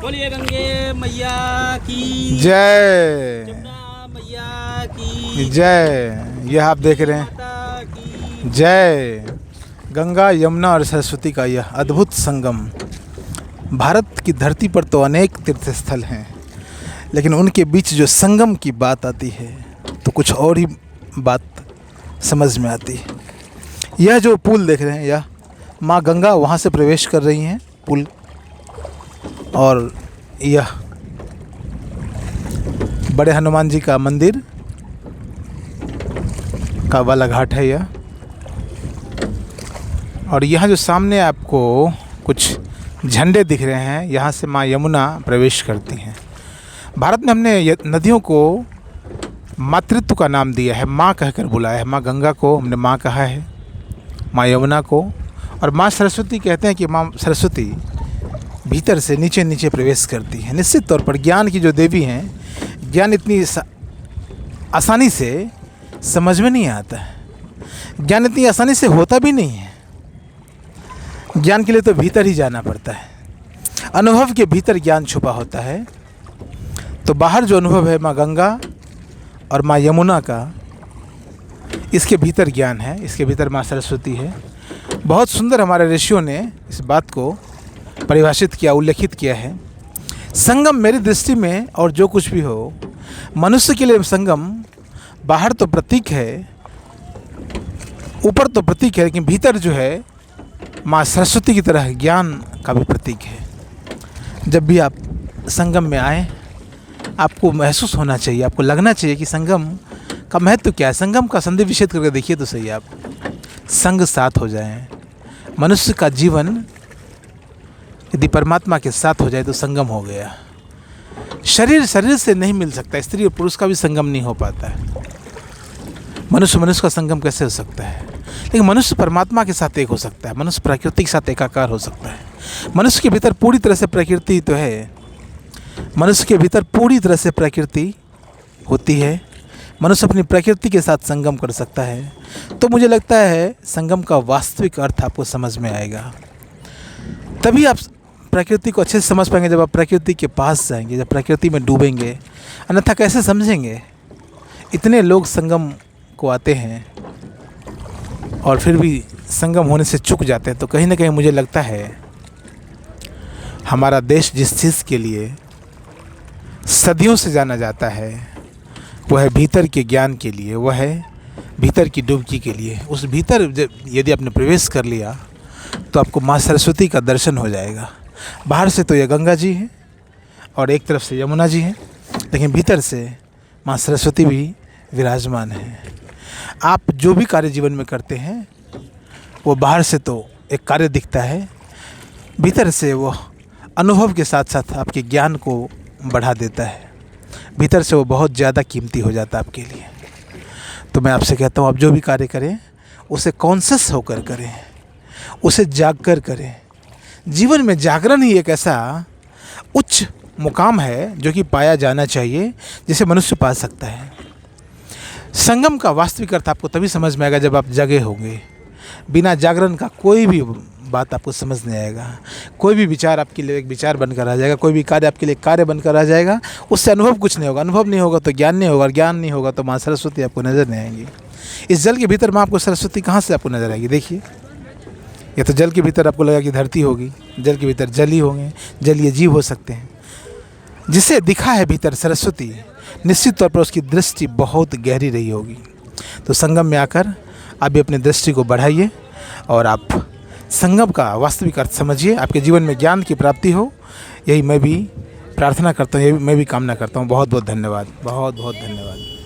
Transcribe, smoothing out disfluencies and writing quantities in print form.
बोलिए गंगे मैया की जय। जमुना मैया की जय। यह आप देख रहे हैं, माता की जय। गंगा, यमुना और सरस्वती का यह अद्भुत संगम। भारत की धरती पर तो अनेक तीर्थ स्थल हैं, लेकिन उनके बीच जो संगम की बात आती है तो कुछ और ही बात समझ में आती है। यह जो पुल देख रहे हैं, यह माँ गंगा वहाँ से प्रवेश कर रही हैं पुल, और यह बड़े हनुमान जी का मंदिर का वाला घाट है यह। और यहाँ जो सामने आपको कुछ झंडे दिख रहे हैं, यहाँ से माँ यमुना प्रवेश करती हैं। भारत में हमने नदियों को मातृत्व का नाम दिया है, माँ कहकर बुलाया है। माँ गंगा को हमने माँ कहा है, माँ यमुना को, और माँ सरस्वती कहते हैं कि माँ सरस्वती भीतर से नीचे नीचे प्रवेश करती है। निश्चित तौर पर ज्ञान की जो देवी हैं, ज्ञान इतनी आसानी से समझ में नहीं आता है, ज्ञान इतनी आसानी से होता भी नहीं है। ज्ञान के लिए तो भीतर ही जाना पड़ता है, अनुभव के भीतर ज्ञान छुपा होता है। तो बाहर जो अनुभव है माँ गंगा और माँ यमुना का, इसके भीतर ज्ञान है, इसके भीतर माँ सरस्वती है। बहुत सुंदर हमारे ऋषियों ने इस बात को परिभाषित किया, उल्लेखित किया है। संगम मेरी दृष्टि में, और जो कुछ भी हो, मनुष्य के लिए संगम बाहर तो प्रतीक है, ऊपर तो प्रतीक है, लेकिन भीतर जो है माँ सरस्वती की तरह ज्ञान का भी प्रतीक है। जब भी आप संगम में आए, आपको महसूस होना चाहिए, आपको लगना चाहिए कि संगम का महत्व क्या है। संगम का संधि विच्छेद करके देखिए तो सही, आप संग साथ हो जाएं। मनुष्य का जीवन यदि परमात्मा के साथ हो जाए तो संगम हो गया। शरीर शरीर से नहीं मिल सकता, स्त्री और पुरुष का भी संगम नहीं हो पाता है। मनुष्य मनुष्य का संगम कैसे हो सकता है? लेकिन मनुष्य परमात्मा के साथ एक हो सकता है, मनुष्य प्रकृति के साथ एकाकार हो सकता है। मनुष्य के भीतर पूरी तरह से प्रकृति तो है, मनुष्य के भीतर पूरी तरह से प्रकृति होती है। मनुष्य अपनी प्रकृति के साथ संगम कर सकता है। तो मुझे लगता है संगम का वास्तविक अर्थ आपको समझ में आएगा। तभी आप प्रकृति को अच्छे से समझ पाएंगे, जब आप प्रकृति के पास जाएंगे, जब प्रकृति में डूबेंगे। अन्यथा कैसे समझेंगे? इतने लोग संगम को आते हैं और फिर भी संगम होने से चूक जाते हैं। तो कहीं ना कहीं मुझे लगता है हमारा देश जिस चीज़ के लिए सदियों से जाना जाता है, वह है भीतर के ज्ञान के लिए, वह है भीतर की डुबकी के लिए। उस भीतर यदि आपने प्रवेश कर लिया तो आपको माँ सरस्वती का दर्शन हो जाएगा। बाहर से तो ये गंगा जी हैं और एक तरफ से यमुना जी हैं, लेकिन भीतर से माँ सरस्वती भी विराजमान हैं। आप जो भी कार्य जीवन में करते हैं, वो बाहर से तो एक कार्य दिखता है, भीतर से वो अनुभव के साथ साथ आपके ज्ञान को बढ़ा देता है। भीतर से वो बहुत ज़्यादा कीमती हो जाता है आपके लिए। तो मैं आपसे कहता हूँ, आप जो भी कार्य करें उसे कॉन्शियस होकर करें, उसे जाग कर करें। जीवन में जागरण ही एक ऐसा उच्च मुकाम है जो कि पाया जाना चाहिए, जिसे मनुष्य पा सकता है। संगम का वास्तविक अर्थ आपको तभी समझ में आएगा जब आप जगे होंगे। बिना जागरण का कोई भी बात आपको समझ नहीं आएगा। कोई भी विचार आपके लिए एक विचार बनकर आ जाएगा, कोई भी कार्य आपके लिए कार्य बनकर आ जाएगा। उससे अनुभव कुछ नहीं होगा, अनुभव नहीं होगा तो ज्ञान नहीं होगा, ज्ञान नहीं होगा तो माँ सरस्वती आपको नज़र नहीं आएंगी। इस जल के भीतर माँ आपको सरस्वती कहाँ से आपको नज़र आएगी? देखिए, या तो जल के भीतर आपको लगा कि धरती होगी, जल के भीतर जल ही होंगे, जलीय जीव हो सकते हैं। जिसे दिखा है भीतर सरस्वती, निश्चित तौर पर उसकी दृष्टि बहुत गहरी रही होगी। तो संगम में आकर आप भी अपनी दृष्टि को बढ़ाइए और आप संगम का वास्तविक अर्थ समझिए। आपके जीवन में ज्ञान की प्राप्ति हो, यही मैं भी प्रार्थना करता हूँ, यही मैं भी कामना करता हूँ। बहुत बहुत धन्यवाद, बहुत बहुत धन्यवाद।